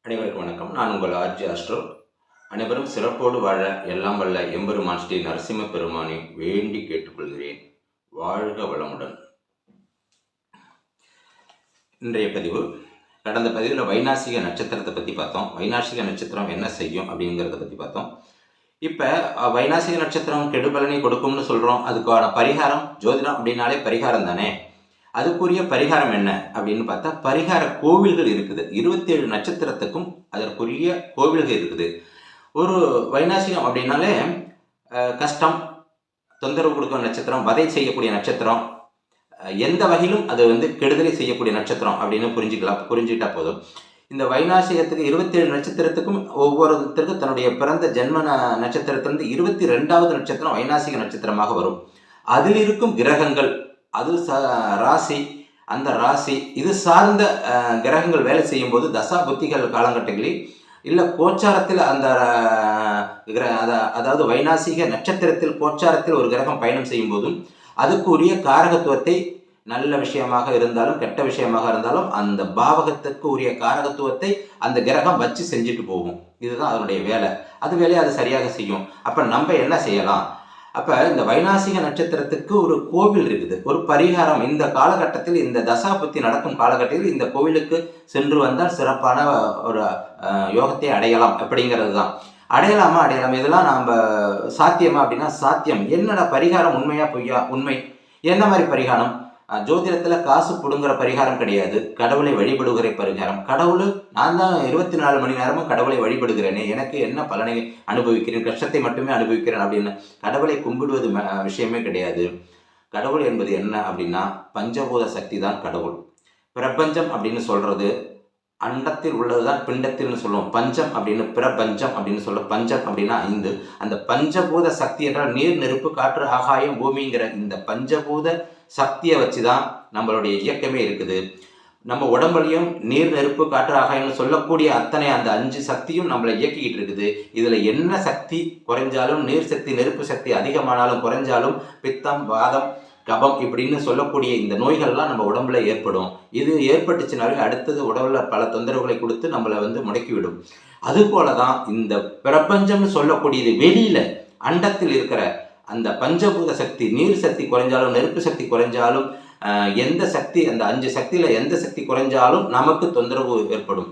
அனைவருக்கும் வணக்கம். நான் உங்கள் ஆர்ஜி அஸ்ட்ரோ. அனைவரும் சிறப்போடு வாழ எல்லாம் வல்ல எம்பெருமான் ஸ்ரீ நரசிம்ம பெருமானை வேண்டி கேட்டுக்கொள்கிறேன். வாழ்க வளமுடன். இன்றைய பதிவு, கடந்த பதிவில் வைநாசிக நட்சத்திரத்தை பற்றி பார்த்தோம். வைநாசிக நட்சத்திரம் என்ன செய்யும் அப்படிங்கிறத பற்றி பார்த்தோம். இப்போ வைநாசிக நட்சத்திரம் கெடுபலனை கொடுக்கும்னு சொல்கிறோம். அதுக்கான பரிகாரம், ஜோதிடம் அப்படின்னாலே பரிகாரம் தானே. அதுக்குரிய பரிகாரம் என்ன அப்படின்னு பார்த்தா, பரிகார கோவில்கள் இருக்குது. 27 நட்சத்திரத்துக்கும் அதற்குரிய கோவில்கள் இருக்குது. ஒரு வைநாசிகம் அப்படின்னாலே கஷ்டம், தொந்தரவு கொடுக்கும் நட்சத்திரம், வதை செய்யக்கூடிய நட்சத்திரம், எந்த வகையிலும் அது கெடுதலை செய்யக்கூடிய நட்சத்திரம் அப்படின்னு புரிஞ்சுக்கிட்டா போதும். இந்த வைநாசிகத்துக்கு 27 நட்சத்திரத்துக்கும் ஒவ்வொருத்தருக்கும் தன்னுடைய பிறந்த ஜென்ம நட்சத்திரத்திலிருந்து 22வது நட்சத்திரம் வைநாசிக நட்சத்திரமாக வரும். அதில் இருக்கும் கிரகங்கள், அது ராசி, அந்த ராசி இது சார்ந்த கிரகங்கள் வேலை செய்யும்போது தசா புத்திகள் காலகட்டங்களில் இல்லை கோச்சாரத்தில் அந்த அதாவது வைநாசிக நட்சத்திரத்தில் கோச்சாரத்தில் ஒரு கிரகம் பயணம் செய்யும் போதும் அதுக்குரிய காரகத்துவத்தை, நல்ல விஷயமாக இருந்தாலும் கெட்ட விஷயமாக இருந்தாலும் அந்த பாவகத்துக்கு உரிய காரகத்துவத்தை அந்த கிரகம் வச்சு செஞ்சுட்டு போகும். இதுதான் அதனுடைய வேலை. அது வேலையை அது சரியாக செய்யும். அப்போ நம்ம என்ன செய்யலாம்? அப்போ இந்த வைநாசிக நட்சத்திரத்துக்கு ஒரு கோவில் இருக்குது, ஒரு பரிகாரம். இந்த காலகட்டத்தில், இந்த தசாபுத்தி நடக்கும் காலகட்டத்தில் இந்த கோவிலுக்கு சென்று வந்தால் சிறப்பான ஒரு யோகத்தை அடையலாம் அப்படிங்கிறது தான். அடையலாம். இதெல்லாம் நாம் சாத்தியமா அப்படின்னா சாத்தியம். என்னடா பரிகாரம், உண்மையா பொய்யா? உண்மை. என்ன மாதிரி பரிகாரம்? ஜோதிடத்தில் காசு பிடுங்குற பரிகாரம் கிடையாது, கடவுளை வழிபடுகிற பரிகாரம். கடவுள், நான் தான் 24 மணி நேரமும் கடவுளை வழிபடுகிறேனே, எனக்கு என்ன பலனை அனுபவிக்கிறேன், கஷ்டத்தை மட்டுமே அனுபவிக்கிறேன் அப்படின்னு கடவுளை கும்பிடுவது விஷயமே கிடையாது. கடவுள் என்பது என்ன அப்படின்னா பஞ்சபூத சக்தி தான் கடவுள். பிரபஞ்சம் அப்படின்னு சொல்றது அண்டத்தில் உள்ளதுதான் பிண்டத்தில்னு சொல்லுவோம். பஞ்சம் அப்படின்னு பிரபஞ்சம் அப்படின்னு சொல்ல, பஞ்சம் அப்படின்னா 5. அந்த பஞ்சபூத சக்தி என்றால் நீர், நெருப்பு, காற்று, ஆகாயம், பூமிங்கிற இந்த பஞ்சபூத சக்தியை வச்சு தான் நம்மளுடைய இயக்கமே இருக்குது. நம்ம உடம்புலையும் நீர், நெருப்பு, காற்று, ஆகாயம்னு சொல்லக்கூடிய அத்தனை அந்த 5 சக்தியும் நம்மளை இயக்கிக்கிட்டு இருக்குது. இதில் என்ன சக்தி குறைஞ்சாலும், நீர் சக்தி, நெருப்பு சக்தி அதிகமானாலும் குறைஞ்சாலும் பித்தம், வாதம், கபம் இப்படின்னு சொல்லக்கூடிய இந்த நோய்கள்லாம் நம்ம உடம்புல ஏற்படும். இது ஏற்பட்டுச்சுனாலே அடுத்தது உடம்புல பல தொந்தரவுகளை கொடுத்து நம்மளை முடக்கிவிடும். அதுபோல தான் இந்த பிரபஞ்சம்னு சொல்லக்கூடியது வெளியில அண்டத்தில் இருக்கிற அந்த பஞ்சபூத சக்தி, நீர் சக்தி குறைஞ்சாலும், நெருப்பு சக்தி குறைஞ்சாலும், எந்த சக்தி, அந்த 5 சக்தியில எந்த சக்தி குறைஞ்சாலும் நமக்கு தொந்தரவு ஏற்படும்.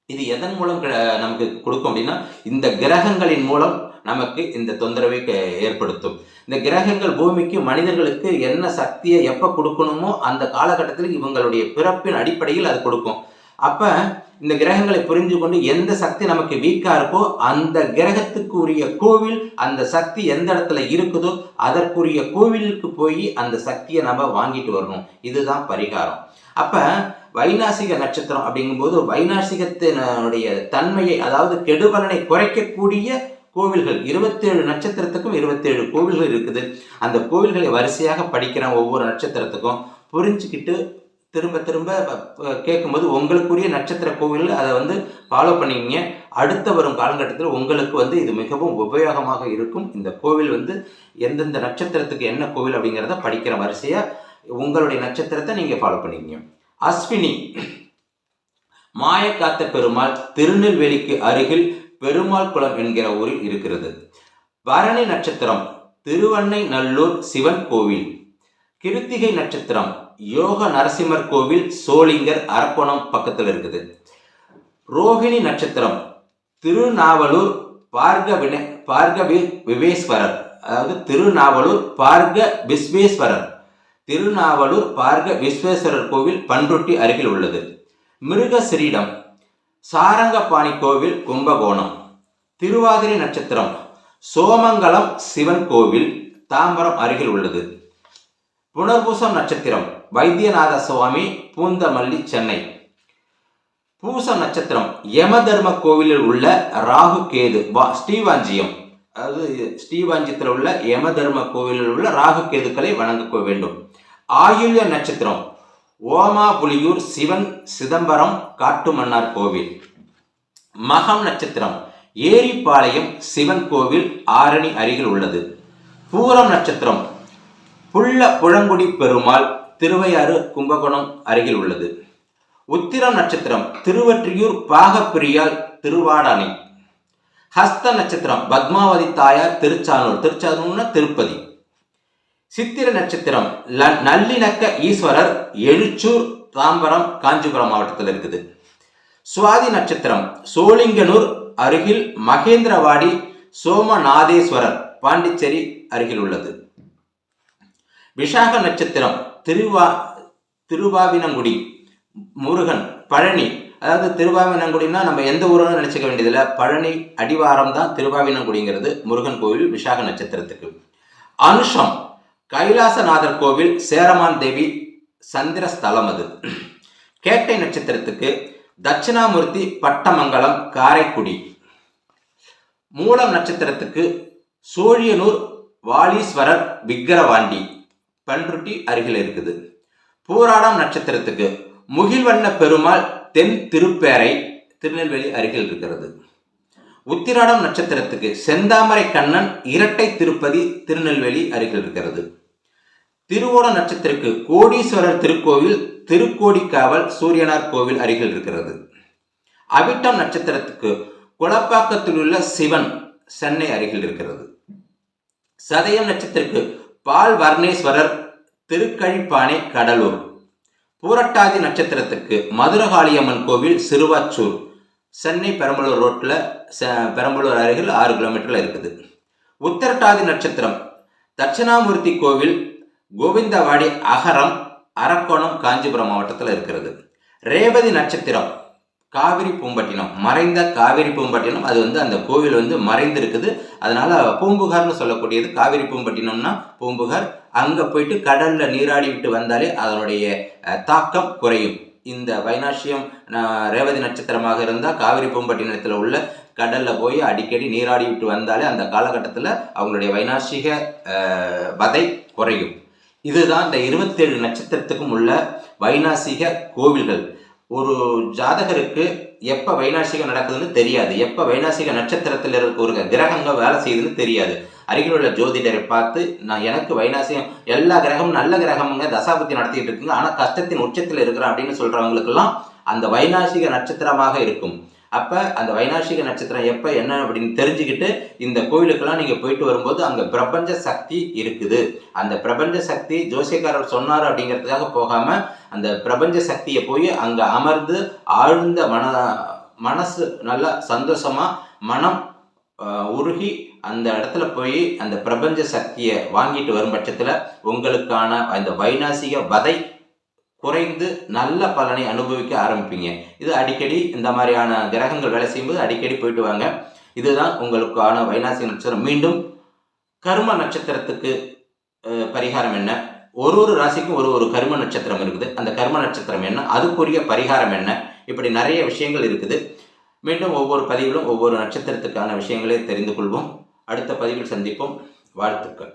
இது எதன் மூலம் நமக்கு கொடுக்கும் அப்படின்னா, இந்த கிரகங்களின் மூலம் நமக்கு இந்த தொந்தரவை ஏற்படுத்தும். இந்த கிரகங்கள் பூமிக்கு, மனிதர்களுக்கு என்ன சக்தியை எப்போ கொடுக்கணுமோ அந்த காலகட்டத்தில் இவங்களுடைய பிறப்பின் அடிப்படையில் அது கொடுக்கும். அப்போ இந்த கிரகங்களை புரிஞ்சு கொண்டு எந்த சக்தி நமக்கு வீக்காக இருக்கோ அந்த கிரகத்துக்கு உரிய கோவில், அந்த சக்தி எந்த இடத்துல இருக்குதோ அதற்குரிய கோவிலுக்கு போய் அந்த சக்தியை நம்ம வாங்கிட்டு வரணும். இதுதான் பரிகாரம். அப்போ வைநாசிக நட்சத்திரம் அப்படிங்கும்போது வைநாசிகத்தினுடைய தன்மையை, அதாவது கெடுபலனை குறைக்கக்கூடிய கோவில்கள் 27 நட்சத்திரத்துக்கும் 27 கோவில்கள் இருக்குது. அந்த கோவில்களை வரிசையாக படிக்கிறேன். ஒவ்வொரு நட்சத்திரத்துக்கும் புரிஞ்சுக்கிட்டு திரும்ப திரும்ப கேட்கும்போது உங்களுக்குரிய நட்சத்திர கோவில் அதை ஃபாலோ பண்ணிக்கிங்க. அடுத்த வரும் காலகட்டத்தில் உங்களுக்கு இது மிகவும் உபயோகமாக இருக்கும். இந்த கோவில் எந்தெந்த நட்சத்திரத்துக்கு என்ன கோவில் அப்படிங்கிறத படிக்கிற வரிசையாக உங்களுடைய நட்சத்திரத்தை நீங்கள் ஃபாலோ பண்ணிக்கிங்க. அஸ்வினி, மாயக்காத்த பெருமாள் திருநெல்வேலிக்கு அருகில் பெருமாள் குளம் என்கிற ஊரில் இருக்கிறது. பரணி நட்சத்திரம் திருவண்ணை நல்லூர் சிவன் கோவில். கிருத்திகை நட்சத்திரம் யோக நரசிம்மர் கோவில், சோளிங்கர், அரக்கோணம் பக்கத்தில் இருக்குது. ரோஹிணி நட்சத்திரம் திருநாவலூர் பார்க விவேஸ்வரர், அதாவது திருநாவலூர் பார்க விஸ்வேஸ்வரர், திருநாவலூர் பார்க விஸ்வேஸ்வரர் கோவில் பன்ருட்டி அருகில் உள்ளது. மிருகசிரீடம் சாரங்கபாணி கோவில், கும்பகோணம். திருவாதிரை நட்சத்திரம் சோமங்கலம் சிவன் கோவில், தாம்பரம் அருகில் உள்ளது. புனர்பூசம் நட்சத்திரம் வைத்தியநாத சுவாமி, பூந்தமல்லி, சென்னை. பூசம் நட்சத்திரம் யமதர்ம கோவிலில் உள்ள ராகு கேது, ஸ்ரீவாஞ்சியம், அதாவது ஸ்ரீவாஞ்சியத்தில் உள்ள யமதர்ம கோவிலில் உள்ள ராகு கேதுக்களை வணங்க வேண்டும். ஆயுள்ய நட்சத்திரம் ஓமாபுலியூர் சிவன், சிதம்பரம், காட்டுமன்னார் கோவில். மகம் நட்சத்திரம் ஏரிப்பாளையம் சிவன் கோவில், ஆரணி அருகில் உள்ளது. பூரம் நட்சத்திரம் புள்ளங்குடி பெருமாள், திருவையாறு, கும்பகோணம் அருகில் உள்ளது. உத்திரம் நட்சத்திரம் திருவொற்றியூர் பாகப்பிரியால் திருவாடானை. ஹஸ்த நட்சத்திரம் பத்மாவதி தாயார் திருச்சானூர். திருச்சானூர்னா திருப்பதி. சித்திர நட்சத்திரம் நல்லிணக்க ஈஸ்வரர் எழுச்சூர் தாம்பரம் காஞ்சிபுரம் மாவட்டத்தில் இருக்குது. சுவாதி நட்சத்திரம் சோளிங்கனூர் அருகில் மகேந்திரவாடி சோமநாதேஸ்வரர் பாண்டிச்சேரி அருகில் உள்ளது. விஷாக நட்சத்திரம் திருவாவினங்குடி முருகன் பழனி. அதாவது திருவாவினங்குடினா நம்ம எந்த ஊருன்னு நினைச்சுக்க வேண்டியதில்லை, பழனி அடிவாரம் தான் திருவாவினங்குடிங்கிறது முருகன் கோவில் விஷாக நட்சத்திரத்துக்கு. அனுஷம் கைலாசநாதர் கோவில் சேரமான் தேவி சந்திர ஸ்தலம் அது. கேட்டை நட்சத்திரத்துக்கு தட்சிணாமூர்த்தி பட்டமங்கலம் காரைக்குடி. மூலம் நட்சத்திரத்துக்கு சோழியனூர் வாலீஸ்வரர் விக்கிரவாண்டி பன்ருட்டி அருகில் இருக்குது. பூராடம் நட்சத்திரத்துக்கு முகில்வண்ண பெருமாள் தென் திருப்பேரை திருநெல்வேலி அருகில் இருக்கிறது. உத்திராடம் நட்சத்திரத்துக்கு செந்தாமரை கண்ணன் இரட்டை திருப்பதி திருநெல்வேலி அருகில் இருக்கிறது. திருவோண நட்சத்திரத்துக்கு கோடீஸ்வரர் திருக்கோவில் திருக்கோடிக்காவல் சூரியனார் கோவில் அருகில் இருக்கிறது. அவிட்டம் நட்சத்திரத்துக்கு குளப்பாக்கத்தில் உள்ள சிவன் சென்னை அருகில் இருக்கிறது. சதயம் நட்சத்திரத்துக்கு பால் வர்ணேஸ்வரர் திருக்கழிப்பானை கடலூர். பூரட்டாதி நட்சத்திரத்துக்கு மதுரகாளியம்மன் கோவில் சிறுவாச்சூர் சென்னை பெரம்பலூர் ரோட்டில் பெரம்பலூர் அருகில் 6 கிலோமீட்டரில் இருக்குது. உத்திரட்டாதி நட்சத்திரம் தட்சிணாமூர்த்தி கோவில் கோவிந்தவாடி அகரம் அரக்கோணம் காஞ்சிபுரம் மாவட்டத்தில் இருக்கிறது. ரேவதி நட்சத்திரம் காவிரி பூம்பட்டினம், மறைந்த காவிரி பூம்பட்டினம். அது அந்த கோவில் மறைந்து இருக்குது, அதனால பூம்புகார்னு சொல்லக்கூடியது. காவிரி பூம்பட்டினம்னா பூம்புகார். அங்கே போயிட்டு கடலில் நீராடி விட்டு வந்தாலே அதனுடைய தாக்கம் குறையும். இந்த வைனாசியம் ரேவதி நட்சத்திரமாக இருந்தால் காவிரி பூம்பட்டினத்தில் உள்ள கடலில் போய் அடிக்கடி நீராடி விட்டு வந்தாலே அந்த காலகட்டத்தில் அவங்களுடைய வைனாசிக வதை குறையும். இதுதான் இந்த 27 நட்சத்திரத்துக்கும் உள்ள வைனாசிக கோவில்கள். ஒரு ஜாதகருக்கு எப்போ வைனாசிகம் நடக்குதுன்னு தெரியாது, எப்போ வைனாசிக நட்சத்திரத்தில் இருக்க ஒரு கிரகங்கள் வேலை செய்யுதுன்னு தெரியாது. அருகில் உள்ள ஜோதிடரை பார்த்து எனக்கு வைனாசிகம் எல்லா கிரகமும் நல்ல கிரகமுங்க தசாபுத்தி நடத்திட்டு இருக்குங்க, ஆனால் கஷ்டத்தின் உச்சத்தில் இருக்கிறேன் அப்படின்னு சொல்கிறவங்களுக்கெல்லாம் அந்த வைனாசிக நட்சத்திரமாக இருக்கும். அப்போ அந்த வைனாசிக நட்சத்திரம் எப்போ என்ன அப்படின்னு தெரிஞ்சுக்கிட்டு இந்த கோயிலுக்கெல்லாம் நீங்கள் போயிட்டு வரும்போது அங்கே பிரபஞ்ச சக்தி இருக்குது. அந்த பிரபஞ்ச சக்தி ஜோசியக்காரர் சொன்னார் அப்படிங்கிறதுக்காக போகாமல் அந்த பிரபஞ்ச சக்தியை போய் அங்கே அமர்ந்து ஆழ்ந்த மனசு நல்லா சந்தோஷமாக மனம் உருகி அந்த இடத்துல போய் அந்த பிரபஞ்ச சக்தியை வாங்கிட்டு வரும் பட்சத்தில் உங்களுக்கான அந்த வைனாசிக வதை குறைந்து நல்ல பலனை அனுபவிக்க ஆரம்பிப்பீங்க. இது அடிக்கடி இந்த மாதிரியான கிரகங்கள் வேலை செய்யும்போது அடிக்கடி போயிட்டு வாங்க. இதுதான் உங்களுக்கான வைனாசிக நட்சத்திரம். மீண்டும் கர்ம நட்சத்திரத்துக்கு பரிகாரம் என்ன, ஒரு ராசிக்கும் ஒரு கர்ம நட்சத்திரம் இருக்குது. அந்த கர்ம நட்சத்திரம் என்ன, அதுக்குரிய பரிகாரம் என்ன, இப்படி நிறைய விஷயங்கள் இருக்குது. மீண்டும் ஒவ்வொரு பதிவிலும் ஒவ்வொரு நட்சத்திரத்துக்கான விஷயங்களை தெரிந்து கொள்வோம். அடுத்த பதிவில் சந்திப்போம். வாழ்த்துக்கள்.